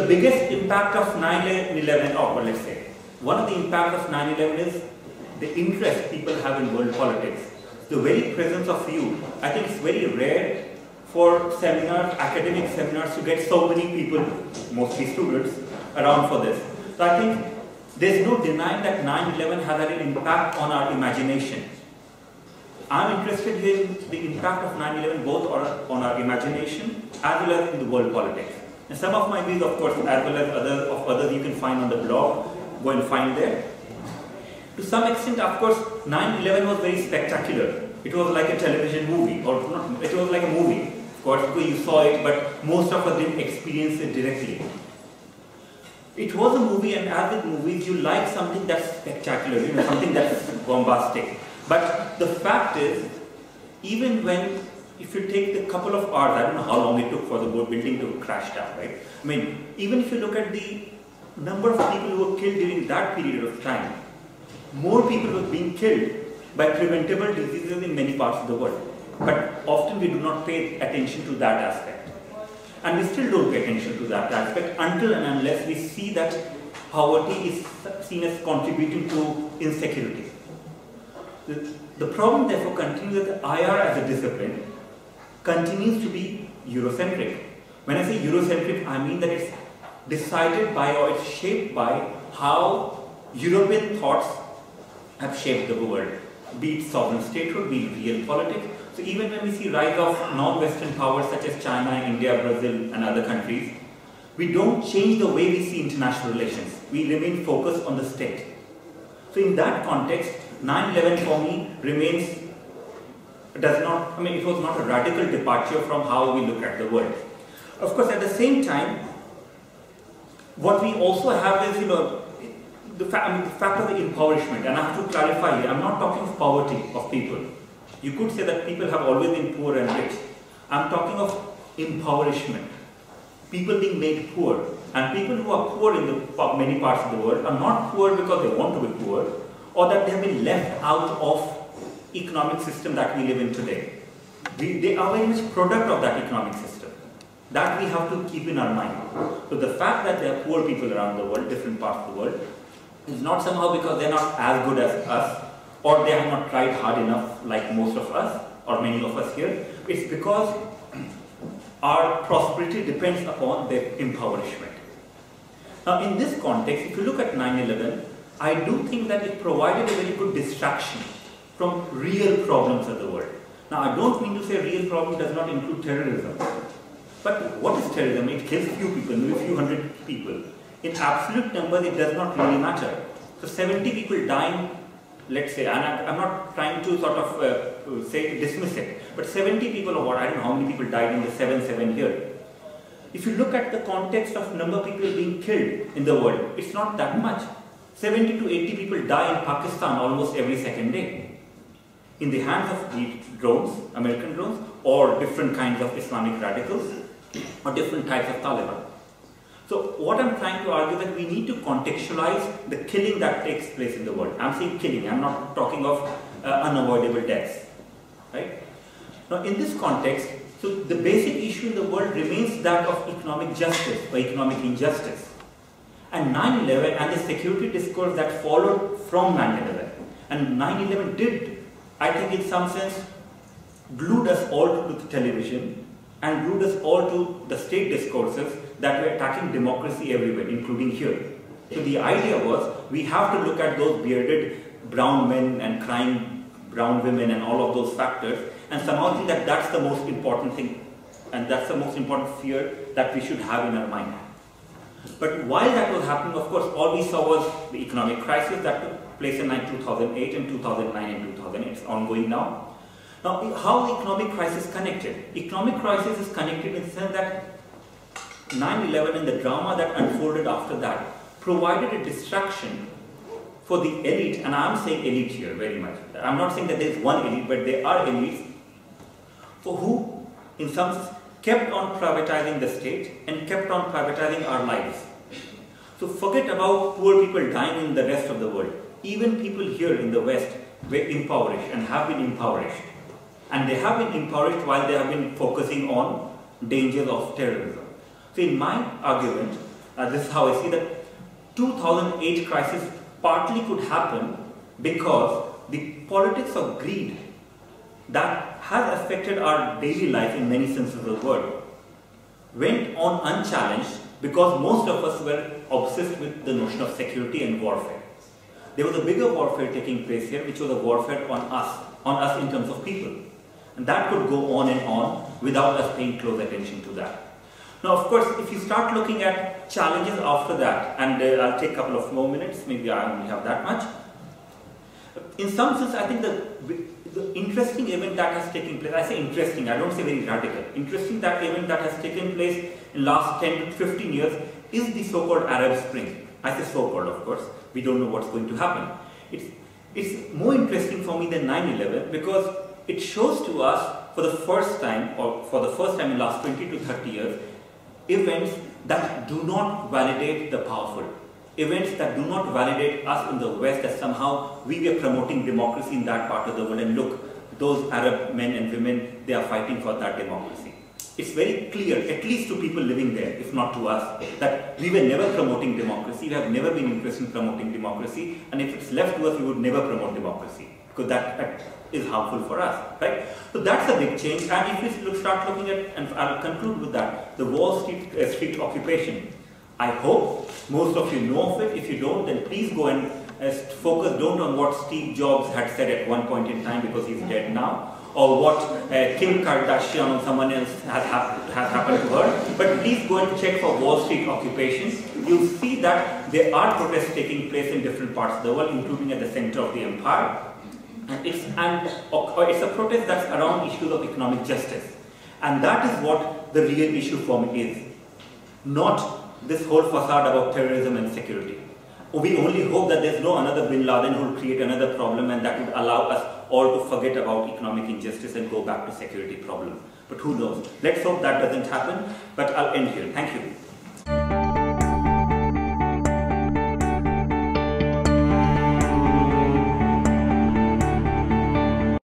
the biggest impact of 9/11, or let's say, one of the impacts of 9/11 is the interest people have in world politics. The very presence of you, I think it's very rare for seminars, academic seminars, to get so many people, mostly students, around for this. So I think there's no denying that 9/11 has had an impact on our imagination. I'm interested in the impact of 9/11 both on our imagination as well as in the world politics. And some of my views, of course, as well as others you can find on the blog, go and find there. To some extent, of course, 9/11 was very spectacular. It was like a television movie, or not, it was like a movie. Of course, you saw it, but most of us didn't experience it directly. It was a movie, and as with movies, you like something that's spectacular, something that's bombastic. But the fact is, even when, if you take the couple of hours, I don't know how long it took for the building to crash down, right? I mean, even if you look at the number of people who were killed during that period of time, more people were being killed by preventable diseases in many parts of the world. But often we do not pay attention to that aspect. And we still don't pay attention to that aspect until and unless we see that poverty is seen as contributing to insecurity. The problem therefore continues that the IR as a discipline continues to be Eurocentric. When I say Eurocentric, I mean that it's decided by or it's shaped by how European thoughts have shaped the world, be it sovereign statehood, be it real politics. So even when we see rise of non-Western powers such as China, India, Brazil and other countries, we don't change the way we see international relations. We remain focused on the state. So in that context, 9/11 for me remains, it was not a radical departure from how we look at the world. Of course, at the same time, what we also have is, the fact of the impoverishment, and I have to clarify here, I'm not talking of poverty of people. You could say that people have always been poor and rich. I'm talking of impoverishment. People being made poor. And people who are poor in many parts of the world are not poor because they want to be poor, or that they have been left out of economic system that we live in today. They are very much product of that economic system. That we have to keep in our mind. So the fact that there are poor people around the world, different parts of the world, is not somehow because they're not as good as us, or they have not tried hard enough like most of us, or many of us here. It's because our prosperity depends upon their impoverishment. Now in this context, if you look at 9/11, I do think that it provided a very good distraction from real problems of the world. Now I don't mean to say real problem does not include terrorism. But what is terrorism? It kills few people, maybe a few hundred people. In absolute numbers, it does not really matter. So 70 people dying, let's say, and I'm not trying to sort of dismiss it, but 70 people, or what, I don't know how many people died in the 7/7 here. If you look at the context of number of people being killed in the world, it's not that much. 70 to 80 people die in Pakistan almost every second day in the hands of the drones, American drones, or different kinds of Islamic radicals, or different types of Taliban. So what I'm trying to argue is that we need to contextualize the killing that takes place in the world. I'm saying killing, I'm not talking of unavoidable deaths. Right? Now in this context, so the basic issue in the world remains that of economic justice or economic injustice. And 9/11 and the security discourse that followed from 9/11, and 9/11 did, I think in some sense, glued us all to the television and glued us all to the state discourses that were attacking democracy everywhere, including here. So the idea was, we have to look at those bearded brown men and crying brown women and all of those factors, and somehow think that that's the most important thing, and that's the most important fear that we should have in our mind. But while that was happening, of course, all we saw was the economic crisis that took place in 2008 and 2009 and 2008. It's ongoing now. Now, how the economic crisis connected? Economic crisis is connected in the sense that 9/11 and the drama that unfolded after that provided a distraction for the elite, and I'm saying elite here very much. I'm not saying that there's one elite, but there are elites for who, in some sense, kept on privatizing the state and kept on privatizing our lives. So forget about poor people dying in the rest of the world. Even people here in the West were impoverished and have been impoverished. And they have been impoverished while they have been focusing on dangers of terrorism. So in my argument, this is how I see that 2008 crisis partly could happen because the politics of greed that has affected our daily life in many senses of the word went on unchallenged because most of us were obsessed with the notion of security and warfare. There was a bigger warfare taking place here, which was a warfare on us in terms of people. And that could go on and on without us paying close attention to that. Now, of course, if you start looking at challenges after that, and I'll take a couple of more minutes, maybe I only have that much. In some sense, I think the interesting event that has taken place, I say interesting, I don't say very radical, interesting that event that has taken place in last 10 to 15 years is the so-called Arab Spring. I say so-called, of course, we don't know what's going to happen. It's more interesting for me than 9/11 because it shows to us for the first time in last 20 to 30 years, events that do not validate the powerful. Events that do not validate us in the West as somehow we were promoting democracy in that part of the world, and look, those Arab men and women, they are fighting for that democracy. It's very clear, at least to people living there, if not to us, that we were never promoting democracy, we have never been interested in promoting democracy, and if it's left to us, we would never promote democracy, because that is harmful for us, right? So that's a big change, and if we start looking at, and I'll conclude with that, the Wall Street occupation. I hope most of you know of it. If you don't, then please go and focus don't on what Steve Jobs had said at one point in time because he's dead now, or what Kim Kardashian or someone else has happened to her, but please go and check for Wall Street occupations. You'll see that there are protests taking place in different parts of the world, including at the center of the empire. And it's a protest that's around issues of economic justice. And that is what the real issue for me is. Not this whole facade about terrorism and security. We only hope that there's no another Bin Laden who will create another problem and that would allow us all to forget about economic injustice and go back to security problems. But who knows? Let's hope that doesn't happen. But I'll end here. Thank you.